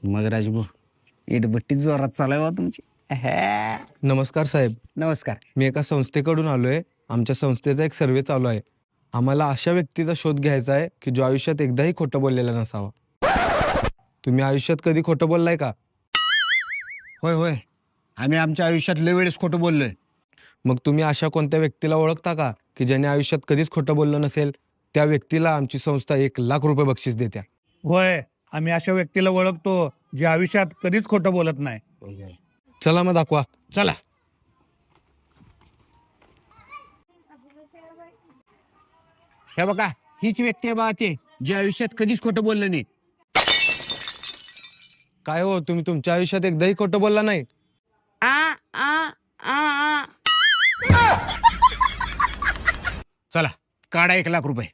मग राजभाऊ इटभट्टी जोरात चालू आहे तुमची. नमस्कार साहेब, नमस्कार. मी एका संस्थेकडून आलोय. आमच्या संस्थेचा एक सर्वे चालू आहे. आम्हाला अशा व्यक्तीचा शोध घ्यायचा आहे की जो आयुष्यात एकदाही खोटं बोललेला नसावा. तुम्ही आयुष्यात कधी खोटं बोललाय का? होय होय, आम्ही आमच्या आयुष्यात लय वेळेस खोटं बोललोय. मग तुम्ही अशा कोणत्या व्यक्तीला ओळखता का की ज्याने आयुष्यात कधीच खोटं बोललं नसेल? त्या व्यक्तीला आमची संस्था 1,00,000 रुपये बक्षीस देत्या. होय, आम्ही अशा व्यक्तीला ओळखतो जे आयुष्यात कधीच खोटं बोलत नाही. चला मग दाखवा. चला. हे बघा, हीच व्यक्ती आहे बा ते जे आयुष्यात कधीच खोटं बोललं नाही. काय हो, तुम्ही तुमच्या आयुष्यात एकदाही खोटं बोलला नाही? चला, काढा 1,00,000 रुपये.